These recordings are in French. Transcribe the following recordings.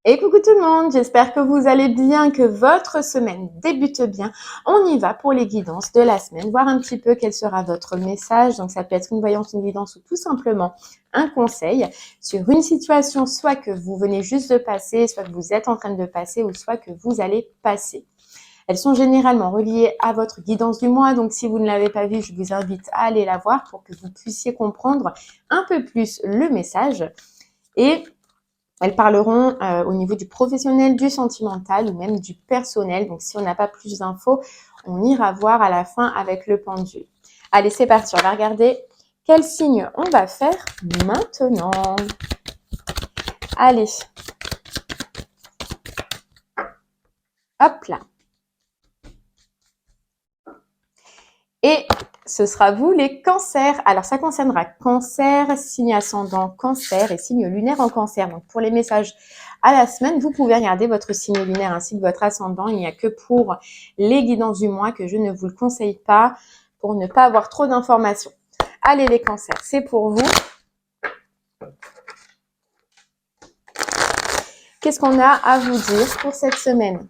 Et coucou tout le monde, j'espère que vous allez bien, que votre semaine débute bien. On y va pour les guidances de la semaine, voir un petit peu quel sera votre message. Donc ça peut être une voyance, une guidance ou tout simplement un conseil sur une situation, soit que vous venez juste de passer, soit que vous êtes en train de passer ou soit que vous allez passer. Elles sont généralement reliées à votre guidance du mois, donc si vous ne l'avez pas vue, je vous invite à aller la voir pour que vous puissiez comprendre un peu plus le message. Et elles parleront au niveau du professionnel, du sentimental ou même du personnel. Donc, si on n'a pas plus d'infos, on ira voir à la fin avec le pendule. Allez, c'est parti. On va regarder quel signe on va faire maintenant. Allez. Hop là. Et ce sera vous les cancers. Alors, ça concernera cancer, signe ascendant cancer et signe lunaire en cancer. Donc, pour les messages à la semaine, vous pouvez regarder votre signe lunaire ainsi que votre ascendant. Il n'y a que pour les guidances du mois que je ne vous le conseille pas pour ne pas avoir trop d'informations. Allez, les cancers, c'est pour vous. Qu'est-ce qu'on a à vous dire pour cette semaine ?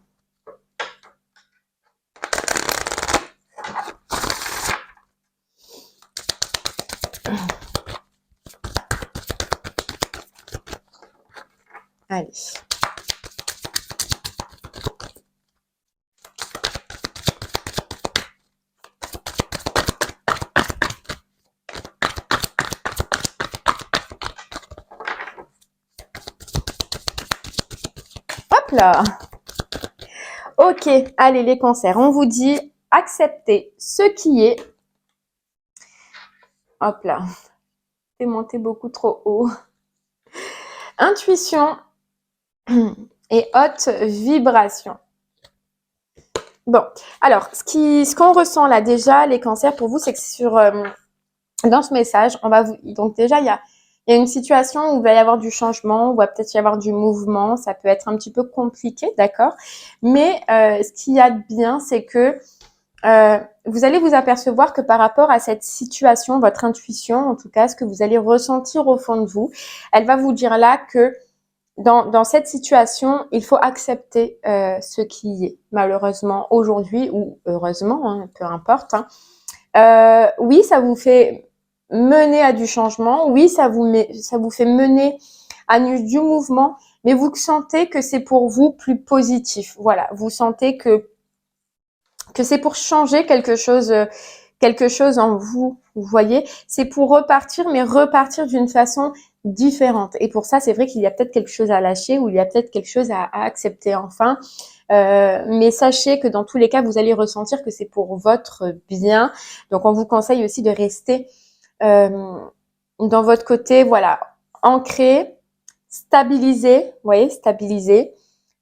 Allez. Hop là. Ok, allez les cancers, on vous dit acceptez ce qui est. Hop là, c'est monté beaucoup trop haut. Intuition et haute vibration. Bon, alors, ce qu'on ressent là déjà, les cancers, pour vous, c'est que dans ce message, on va vous... Donc déjà, il y a une situation où il va y avoir du changement, où il va peut-être y avoir du mouvement, ça peut être un petit peu compliqué, d'accord ? Mais ce qu'il y a de bien, c'est que vous allez vous apercevoir que par rapport à cette situation, votre intuition, en tout cas, ce que vous allez ressentir au fond de vous, elle va vous dire là que dans cette situation, il faut accepter ce qui est, malheureusement, aujourd'hui ou heureusement, hein, peu importe. Oui, ça vous fait mener à du changement. Oui, ça vous fait mener à du mouvement, mais vous sentez que c'est pour vous plus positif. Voilà, vous sentez que c'est pour changer quelque chose en vous. Vous voyez, c'est pour repartir, mais repartir d'une façon différente. Et pour ça, c'est vrai qu'il y a peut-être quelque chose à lâcher ou il y a peut-être quelque chose à accepter enfin. Mais sachez que dans tous les cas, vous allez ressentir que c'est pour votre bien. Donc, on vous conseille aussi de rester dans votre côté, voilà, ancré, stabilisé, vous voyez, stabilisé.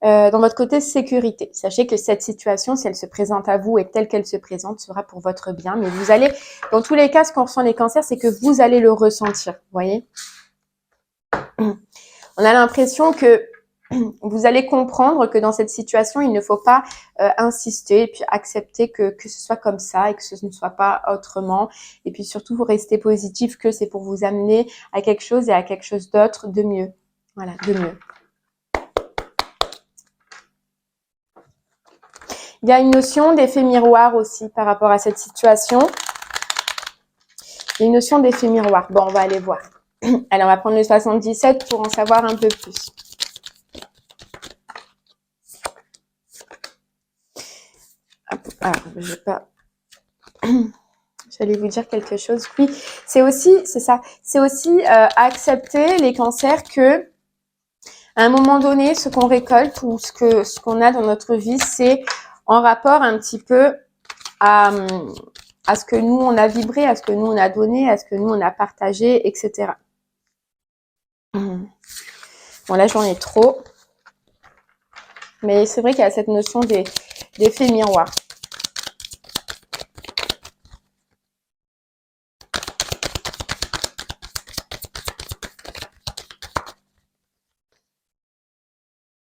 Dans votre côté sécurité. Sachez que cette situation, si elle se présente à vous et telle qu'elle se présente, sera pour votre bien. Mais vous allez, dans tous les cas, ce qu'on ressent les cancers, c'est que vous allez le ressentir. Vous voyez ? On a l'impression que vous allez comprendre que dans cette situation, il ne faut pas insister et puis accepter que ce soit comme ça et que ce ne soit pas autrement. Et puis surtout, vous restez positif que c'est pour vous amener à quelque chose et à quelque chose d'autre de mieux. Voilà, de mieux. Il y a une notion d'effet miroir aussi par rapport à cette situation. Il y a une notion d'effet miroir. Bon, on va aller voir. Alors, on va prendre le 77 pour en savoir un peu plus. Alors, je vais pas... J'allais vous dire quelque chose. Oui, c'est aussi, c'est ça. C'est aussi accepter les cancers que, à un moment donné, ce qu'on récolte ou ce qu'on a dans notre vie, c'est en rapport un petit peu à ce que nous, on a vibré, à ce que nous, on a donné, à ce que nous, on a partagé, etc. Bon, là, j'en ai trop. Mais c'est vrai qu'il y a cette notion d'effet miroir.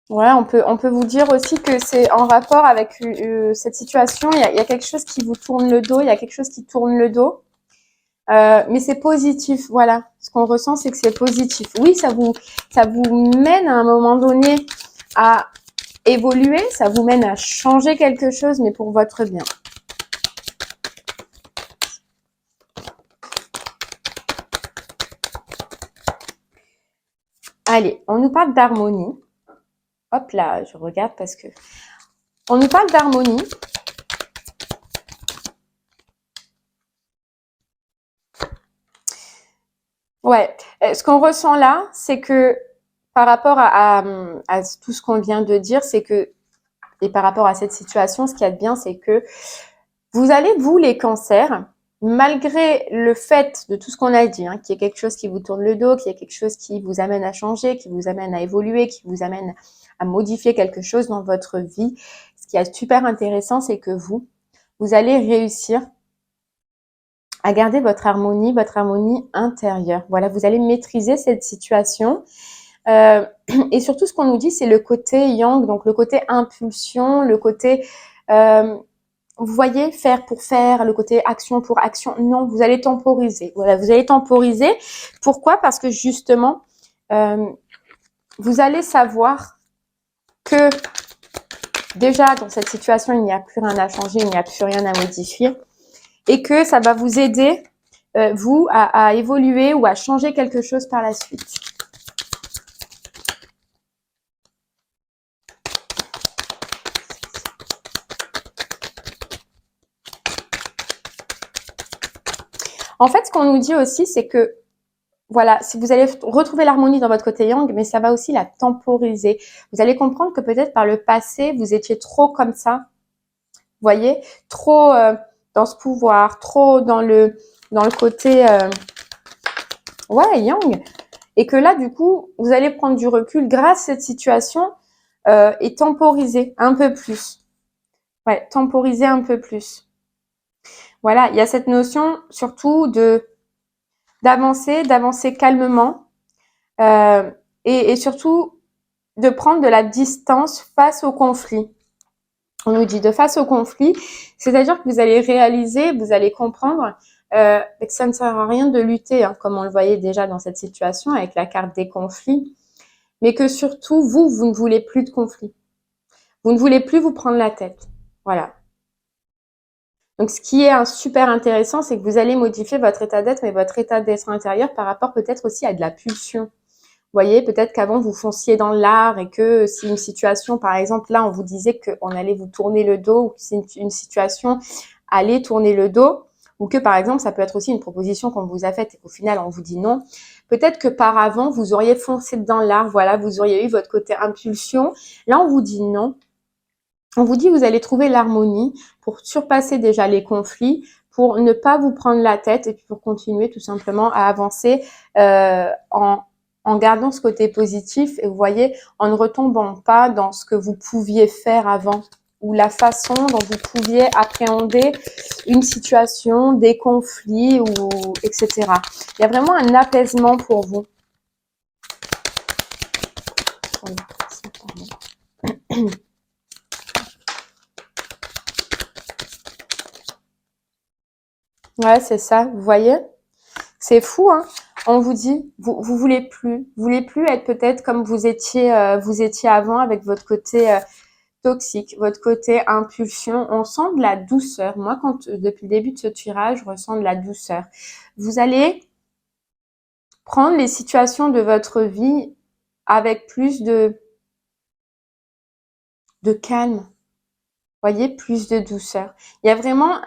Ouais, on peut vous dire aussi que c'est en rapport avec cette situation. Il y a quelque chose qui vous tourne le dos, il y a quelque chose qui tourne le dos. Mais c'est positif, voilà. Ce qu'on ressent, c'est que c'est positif. Oui, ça vous mène à un moment donné à évoluer, ça vous mène à changer quelque chose, mais pour votre bien. Allez, on nous parle d'harmonie. Hop là, je regarde parce que... On nous parle d'harmonie. Ouais, ce qu'on ressent là, c'est que par rapport à tout ce qu'on vient de dire, c'est que, et par rapport à cette situation, ce qu'il y a de bien, c'est que vous allez, vous les cancers, malgré le fait de tout ce qu'on a dit, qu'il y ait quelque chose qui vous tourne le dos, qu'il y ait quelque chose qui vous amène à changer, qui vous amène à évoluer, qui vous amène à modifier quelque chose dans votre vie, ce qui est super intéressant, c'est que vous allez réussir à garder votre harmonie intérieure. Voilà, vous allez maîtriser cette situation. Et surtout, ce qu'on nous dit, c'est le côté yang, donc le côté impulsion, le côté, vous voyez, faire pour faire, le côté action pour action. Non, vous allez temporiser. Voilà, vous allez temporiser. Pourquoi? Parce que justement, vous allez savoir que déjà, dans cette situation, il n'y a plus rien à changer, il n'y a plus rien à modifier. Et que ça va vous aider, vous, à évoluer ou à changer quelque chose par la suite. En fait, ce qu'on nous dit aussi, c'est que, voilà, si vous allez retrouver l'harmonie dans votre côté yang, mais ça va aussi la temporiser. Vous allez comprendre que peut-être par le passé, vous étiez trop comme ça, vous voyez, trop dans ce pouvoir, trop dans le côté ouais, yang, et que là, du coup, vous allez prendre du recul grâce à cette situation et temporiser un peu plus. Ouais, temporiser un peu plus. Voilà, il y a cette notion surtout d'avancer calmement et surtout de prendre de la distance face au conflit. On nous dit de face au conflit, c'est-à-dire que vous allez réaliser, vous allez comprendre que ça ne sert à rien de lutter, comme on le voyait déjà dans cette situation avec la carte des conflits, mais que surtout, vous ne voulez plus de conflit. Vous ne voulez plus vous prendre la tête. Voilà. Donc, ce qui est super intéressant, c'est que vous allez modifier votre état d'être, mais votre état d'être intérieur par rapport peut-être aussi à de la pulsion. Vous voyez, peut-être qu'avant, vous fonciez dans l'art et que si une situation, par exemple, là, on vous disait qu'on allait vous tourner le dos ou que c'est une situation allait tourner le dos ou que, par exemple, ça peut être aussi une proposition qu'on vous a faite et qu'au final, on vous dit non. Peut-être que par avant, vous auriez foncé dans l'art, voilà, vous auriez eu votre côté impulsion. Là, on vous dit non. On vous dit que vous allez trouver l'harmonie pour surpasser déjà les conflits, pour ne pas vous prendre la tête et puis pour continuer tout simplement à avancer en gardant ce côté positif et vous voyez, en ne retombant pas dans ce que vous pouviez faire avant ou la façon dont vous pouviez appréhender une situation, des conflits ou etc. Il y a vraiment un apaisement pour vous. Ouais, c'est ça, vous voyez? C'est fou, hein? On vous dit, vous voulez plus être peut-être comme vous étiez avant avec votre côté toxique, votre côté impulsion. On sent de la douceur. Moi, depuis le début de ce tirage, je ressens de la douceur. Vous allez prendre les situations de votre vie avec plus de calme. Voyez, plus de douceur. Il y a vraiment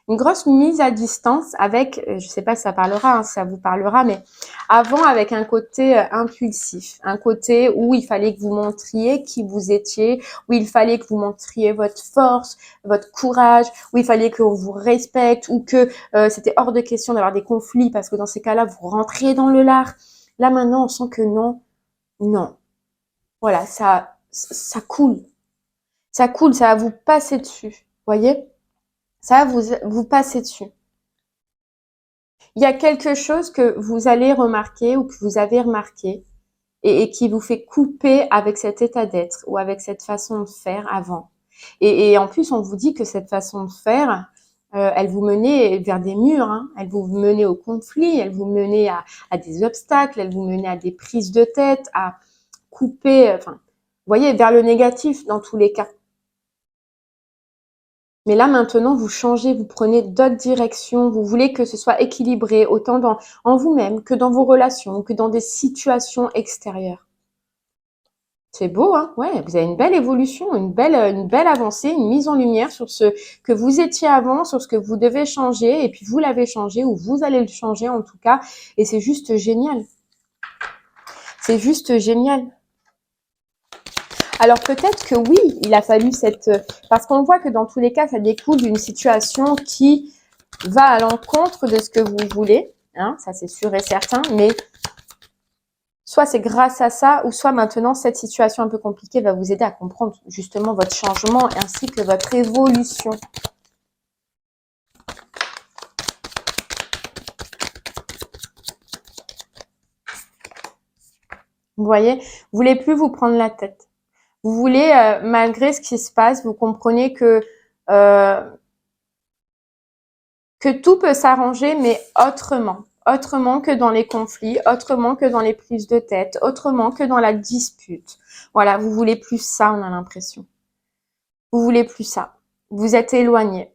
une grosse mise à distance avec, je sais pas si ça parlera, si ça vous parlera, mais avant avec un côté impulsif, un côté où il fallait que vous montriez qui vous étiez, où il fallait que vous montriez votre force, votre courage, où il fallait qu'on vous respecte, ou que c'était hors de question d'avoir des conflits parce que dans ces cas-là, vous rentriez dans le lard. Là maintenant, on sent que non. Voilà, ça coule. Ça coule, ça va vous passer dessus, voyez? Ça va vous passer dessus. Il y a quelque chose que vous allez remarquer ou que vous avez remarqué et qui vous fait couper avec cet état d'être ou avec cette façon de faire avant. Et en plus, on vous dit que cette façon de faire, elle vous menait vers des murs, elle vous menait au conflit, elle vous menait à des obstacles, elle vous menait à des prises de tête, à couper, enfin, vous voyez, vers le négatif dans tous les cas. Mais là, maintenant, vous changez, vous prenez d'autres directions, vous voulez que ce soit équilibré, autant en vous-même que dans vos relations, que dans des situations extérieures. C'est beau, hein? Ouais, vous avez une belle évolution, une belle avancée, une mise en lumière sur ce que vous étiez avant, sur ce que vous devez changer, et puis vous l'avez changé, ou vous allez le changer en tout cas, et c'est juste génial. C'est juste génial. Alors peut-être que oui, il a fallu parce qu'on voit que dans tous les cas, ça découle d'une situation qui va à l'encontre de ce que vous voulez, hein, ça c'est sûr et certain, mais soit c'est grâce à ça, ou soit maintenant cette situation un peu compliquée va vous aider à comprendre justement votre changement ainsi que votre évolution. Vous voyez, vous voulez plus vous prendre la tête. Vous voulez, malgré ce qui se passe, vous comprenez que tout peut s'arranger, mais autrement. Autrement que dans les conflits, autrement que dans les prises de tête, autrement que dans la dispute. Voilà, vous voulez plus ça, on a l'impression. Vous voulez plus ça. Vous êtes éloigné.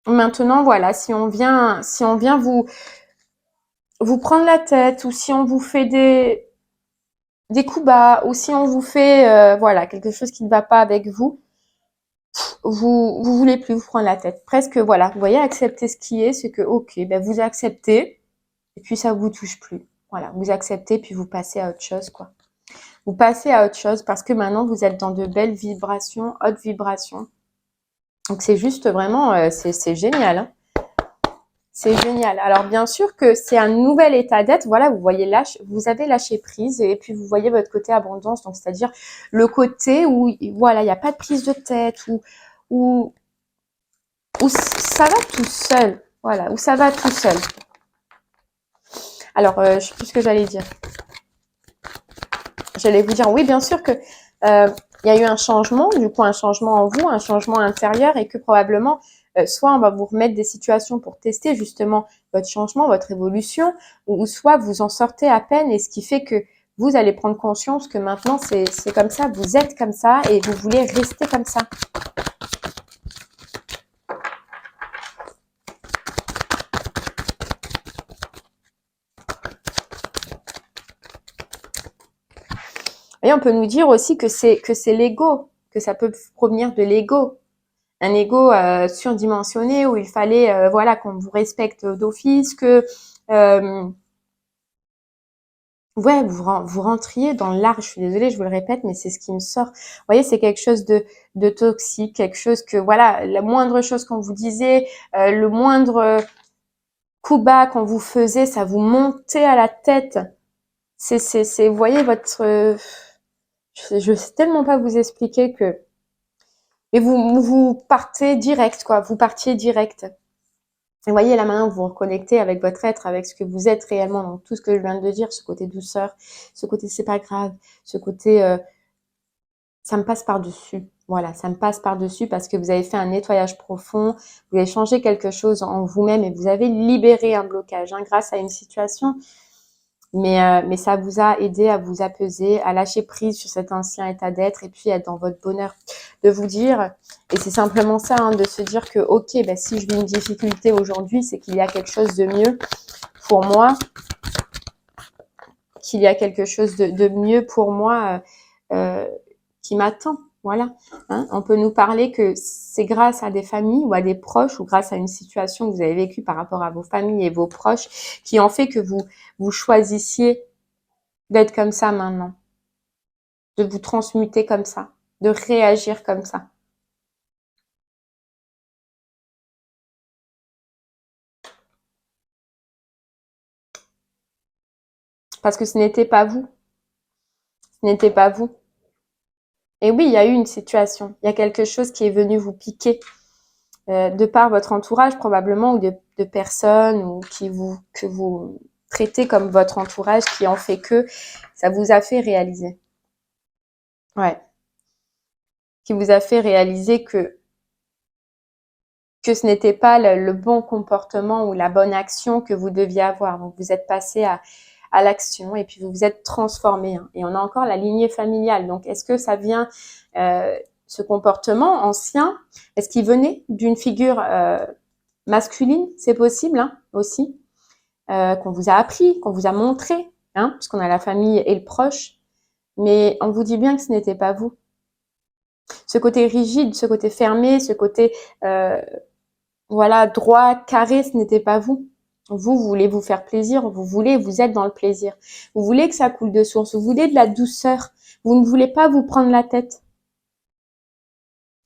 Maintenant, voilà, si on vient vous prendre la tête, ou si on vous fait des coups bas, ou si on vous fait, voilà, quelque chose qui ne va pas avec vous, vous voulez plus vous prendre la tête. Presque, voilà, vous voyez, accepter ce qui est, c'est que, ok, ben vous acceptez, et puis ça vous touche plus. Voilà, vous acceptez, puis vous passez à autre chose, quoi. Vous passez à autre chose parce que maintenant, vous êtes dans de belles vibrations, hautes vibrations. Donc, c'est juste vraiment, c'est génial, hein. C'est génial. Alors, bien sûr que c'est un nouvel état d'être. Voilà, vous voyez, vous avez lâché prise et puis vous voyez votre côté abondance. Donc, c'est-à-dire le côté où, voilà, il n'y a pas de prise de tête, où ça va tout seul. Voilà, où ça va tout seul. Alors, je sais plus ce que j'allais dire. J'allais vous dire, oui, bien sûr que il y a eu un changement, du coup un changement en vous, un changement intérieur, et que probablement, soit on va vous remettre des situations pour tester justement votre changement, votre évolution, ou soit vous en sortez à peine, et ce qui fait que vous allez prendre conscience que maintenant c'est comme ça, vous êtes comme ça, et vous voulez rester comme ça. Et on peut nous dire aussi que c'est l'ego, que ça peut provenir de l'ego. Un ego surdimensionné où il fallait voilà qu'on vous respecte d'office, que ouais vous rentriez dans l'art. Je suis désolée, je vous le répète, mais c'est ce qui me sort. Vous voyez, c'est quelque chose de toxique, quelque chose que voilà, la moindre chose qu'on vous disait, le moindre coup bas qu'on vous faisait, ça vous montait à la tête. C'est vous voyez votre je sais tellement pas vous expliquer que. Mais vous partez direct, quoi. Vous partiez direct. Et vous voyez, là maintenant, vous vous reconnectez avec votre être, avec ce que vous êtes réellement. Donc, tout ce que je viens de dire, ce côté douceur, ce côté c'est pas grave, ce côté ça me passe par-dessus. Voilà, ça me passe par-dessus parce que vous avez fait un nettoyage profond, vous avez changé quelque chose en vous-même et vous avez libéré un blocage grâce à une situation. Mais ça vous a aidé à vous apaiser, à lâcher prise sur cet ancien état d'être et puis être dans votre bonheur. De vous dire, et c'est simplement ça, de se dire que ok, si je vis une difficulté aujourd'hui, c'est qu'il y a quelque chose de mieux pour moi, qu'il y a quelque chose de mieux pour moi qui m'attend. Voilà. On peut nous parler que c'est grâce à des familles ou à des proches ou grâce à une situation que vous avez vécue par rapport à vos familles et vos proches qui ont fait que vous choisissiez d'être comme ça maintenant, de vous transmuter comme ça, de réagir comme ça. Parce que ce n'était pas vous. Ce n'était pas vous. Et oui, il y a eu une situation. Il y a quelque chose qui est venu vous piquer de par votre entourage probablement ou de personnes ou que vous traitez comme votre entourage qui en fait que ça vous a fait réaliser. Ouais. Qui vous a fait réaliser que ce n'était pas le bon comportement ou la bonne action que vous deviez avoir. Donc, vous êtes passé à à l'action et puis vous vous êtes transformé. Hein. Et on a encore la lignée familiale. Donc, est-ce que ça vient, ce comportement ancien, est-ce qu'il venait d'une figure masculine? C'est possible hein, aussi, qu'on vous a appris, qu'on vous a montré, hein, puisqu'on a la famille et le proche. Mais on vous dit bien que ce n'était pas vous. Ce côté rigide, ce côté fermé, ce côté voilà, droit, carré, ce n'était pas vous. Vous voulez vous faire plaisir, vous êtes dans le plaisir. Vous voulez que ça coule de source, vous voulez de la douceur. Vous ne voulez pas vous prendre la tête.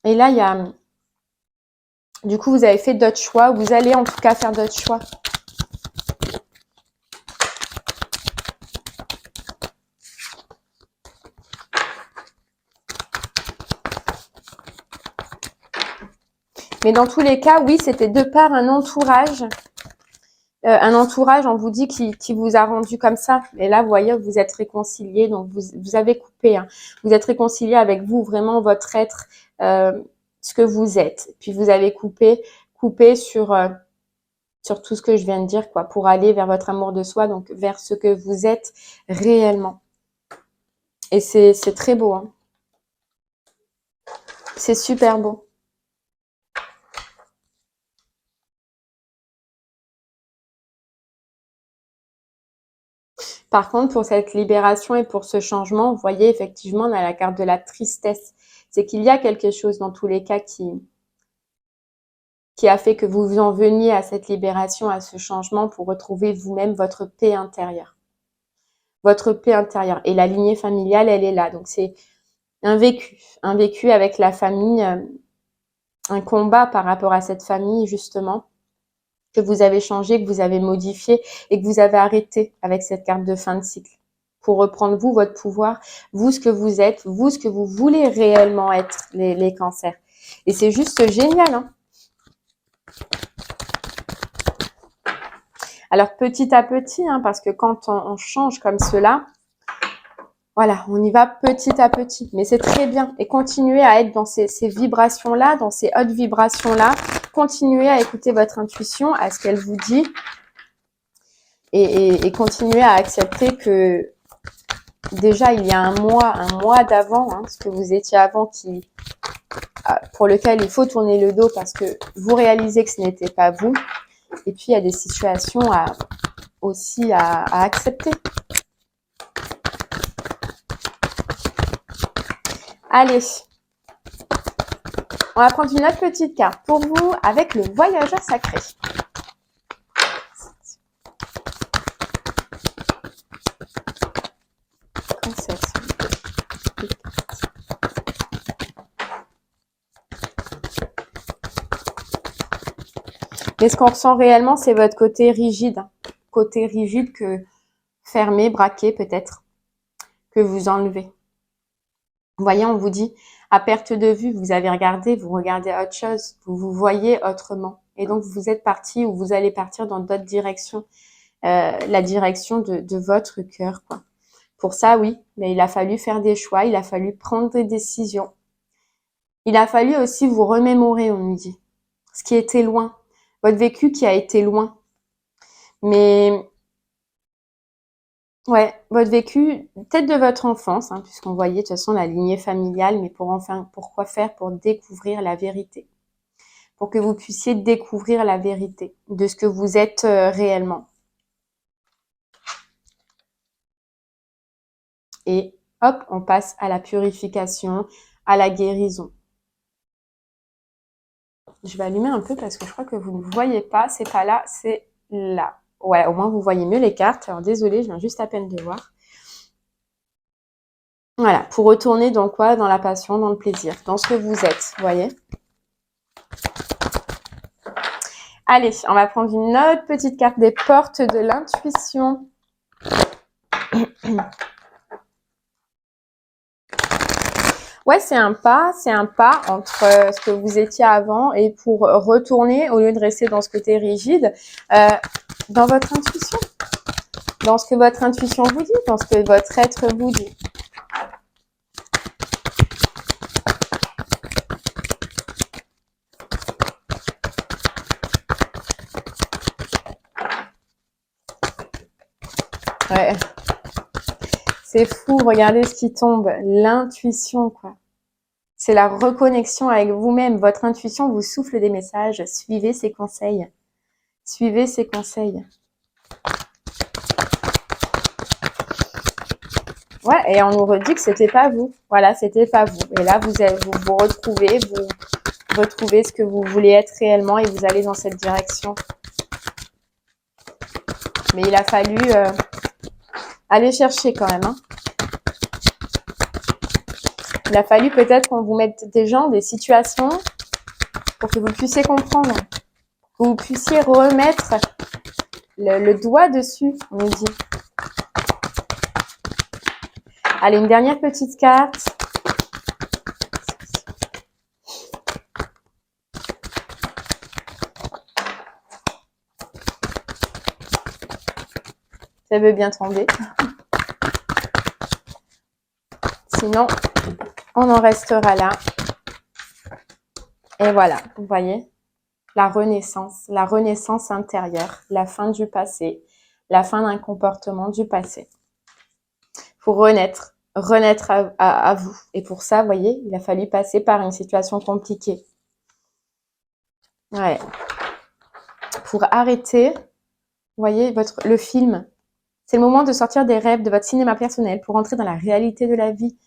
Et là, il y a, du coup, vous avez fait d'autres choix, vous allez en tout cas faire d'autres choix. Mais dans tous les cas, oui, c'était de par un entourage. On vous dit, qui vous a rendu comme ça. Et là, vous voyez, vous êtes réconciliés, donc vous avez coupé. Hein. Vous êtes réconciliés avec vous, vraiment votre être, ce que vous êtes. Puis vous avez coupé sur tout ce que je viens de dire, quoi, pour aller vers votre amour de soi, donc vers ce que vous êtes réellement. Et c'est très beau. Hein. C'est super beau. Par contre, pour cette libération et pour ce changement, vous voyez, effectivement, on a la carte de la tristesse. C'est qu'il y a quelque chose, dans tous les cas, qui a fait que vous en veniez à cette libération, à ce changement pour retrouver vous-même votre paix intérieure. Votre paix intérieure. Et la lignée familiale, elle est là. Donc, c'est un vécu avec la famille, un combat par rapport à cette famille, justement, que vous avez changé, que vous avez modifié et que vous avez arrêté avec cette carte de fin de cycle. Pour reprendre vous, votre pouvoir, vous ce que vous êtes, vous ce que vous voulez réellement être, les cancers. Et c'est juste génial, hein. Alors petit à petit, hein, parce que quand on change comme cela, voilà, on y va petit à petit. Mais c'est très bien. Et continuez à être dans ces vibrations-là, dans ces hautes vibrations-là. Continuez à écouter votre intuition, à ce qu'elle vous dit. Et continuez à accepter que déjà, il y a un mois d'avant, hein, ce que vous étiez avant, pour lequel il faut tourner le dos parce que vous réalisez que ce n'était pas vous. Et puis, il y a des situations aussi à accepter. Allez, on va prendre une autre petite carte pour vous avec le voyageur sacré. Mais ce qu'on ressent réellement, c'est votre côté rigide. Côté rigide que fermé, braqué peut-être, que vous enlevez. Vous voyez, on vous dit, à perte de vue, vous avez regardé, vous regardez autre chose, vous vous voyez autrement. Et donc, vous êtes parti ou vous allez partir dans d'autres directions, la direction de votre cœur, quoi. Pour ça, oui, mais il a fallu faire des choix, il a fallu prendre des décisions. Il a fallu aussi vous remémorer, on nous dit, ce qui était loin, votre vécu qui a été loin. Mais ouais, votre vécu, peut-être de votre enfance, hein, puisqu'on voyait de toute façon la lignée familiale, mais pourquoi faire? Pour découvrir la vérité. Pour que vous puissiez découvrir la vérité de ce que vous êtes réellement. Et hop, on passe à la purification, à la guérison. Je vais allumer un peu parce que je crois que vous ne voyez pas, c'est pas là, c'est là. Ouais, au moins vous voyez mieux les cartes. Alors désolée, je viens juste à peine de voir. Voilà, pour retourner dans quoi? Dans la passion, dans le plaisir, dans ce que vous êtes, vous voyez? Allez, on va prendre une autre petite carte des portes de l'intuition. Ouais, c'est un pas entre ce que vous étiez avant et pour retourner, au lieu de rester dans ce côté rigide, dans votre intuition. Dans ce que votre intuition vous dit, dans ce que votre être vous dit. Ouais. C'est fou, regardez ce qui tombe. L'intuition, quoi. C'est la reconnexion avec vous-même. Votre intuition vous souffle des messages. Suivez ses conseils. Suivez ses conseils. Ouais, et on nous redit que c'était pas vous. Voilà, c'était pas vous. Et là, vous retrouvez ce que vous voulez être réellement et vous allez dans cette direction. Mais il a fallu aller chercher quand même. Hein. Il a fallu peut-être qu'on vous mette des gens, des situations pour que vous puissiez comprendre. Que vous puissiez remettre le doigt dessus, on nous dit. Allez, une dernière petite carte. Ça veut bien tomber. Sinon, on en restera là. Et voilà, vous voyez, la renaissance intérieure, la fin du passé, la fin d'un comportement du passé. Pour renaître à vous. Et pour ça, vous voyez, il a fallu passer par une situation compliquée. Ouais. Pour arrêter, vous voyez, le film. C'est le moment de sortir des rêves de votre cinéma personnel pour entrer dans la réalité de la vie.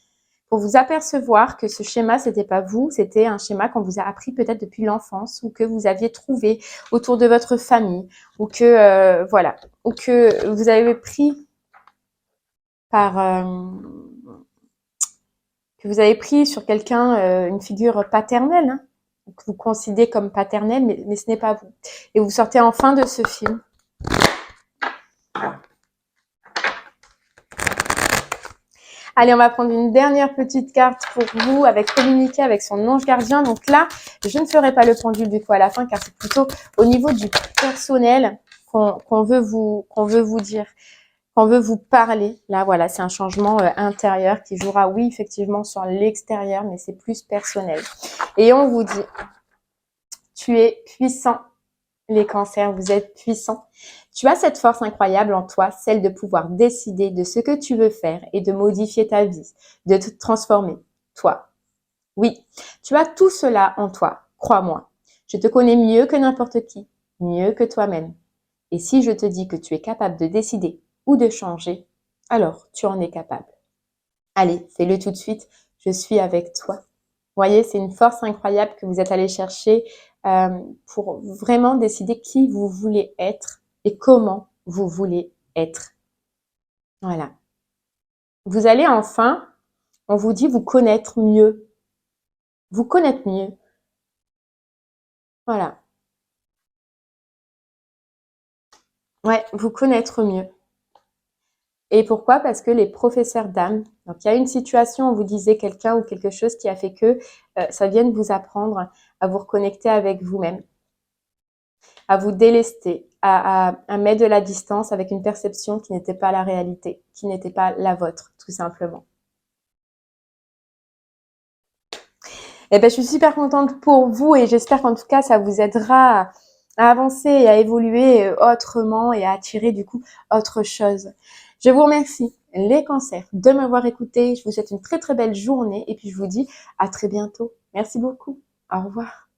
Pour vous apercevoir que ce schéma, c'était pas vous, c'était un schéma qu'on vous a appris peut-être depuis l'enfance ou que vous aviez trouvé autour de votre famille ou que, voilà, ou que vous avez pris par... que vous avez pris sur quelqu'un, une figure paternelle, hein, que vous considérez comme paternelle, mais ce n'est pas vous. Et vous sortez enfin de ce film. Allez, on va prendre une dernière petite carte pour vous, avec communiquer avec son ange gardien. Donc là, je ne ferai pas le pendule du coup à la fin, car c'est plutôt au niveau du personnel qu'on veut vous dire, qu'on veut vous parler. Là, voilà, c'est un changement intérieur qui jouera, oui, effectivement, sur l'extérieur, mais c'est plus personnel. Et on vous dit, tu es puissant. Les cancers, vous êtes puissants. Tu as cette force incroyable en toi, celle de pouvoir décider de ce que tu veux faire et de modifier ta vie, de te transformer. Toi. Oui, tu as tout cela en toi, crois-moi. Je te connais mieux que n'importe qui, mieux que toi-même. Et si je te dis que tu es capable de décider ou de changer, alors tu en es capable. Allez, fais-le tout de suite, je suis avec toi. Voyez, c'est une force incroyable que vous êtes allé chercher pour vraiment décider qui vous voulez être et comment vous voulez être. Voilà. Vous allez enfin, on vous dit, vous connaître mieux. Vous connaître mieux. Voilà. Ouais, vous connaître mieux. Et pourquoi? Parce que les professeurs d'âme, donc il y a une situation, on vous disait quelqu'un ou quelque chose qui a fait que ça vienne vous apprendre à vous reconnecter avec vous-même, à vous délester, à mettre de la distance avec une perception qui n'était pas la réalité, qui n'était pas la vôtre, tout simplement. Eh ben, je suis super contente pour vous et j'espère qu'en tout cas, ça vous aidera à avancer et à évoluer autrement et à attirer du coup autre chose. Je vous remercie, les cancers, de m'avoir écouté. Je vous souhaite une très très belle journée et puis je vous dis à très bientôt. Merci beaucoup. Au revoir.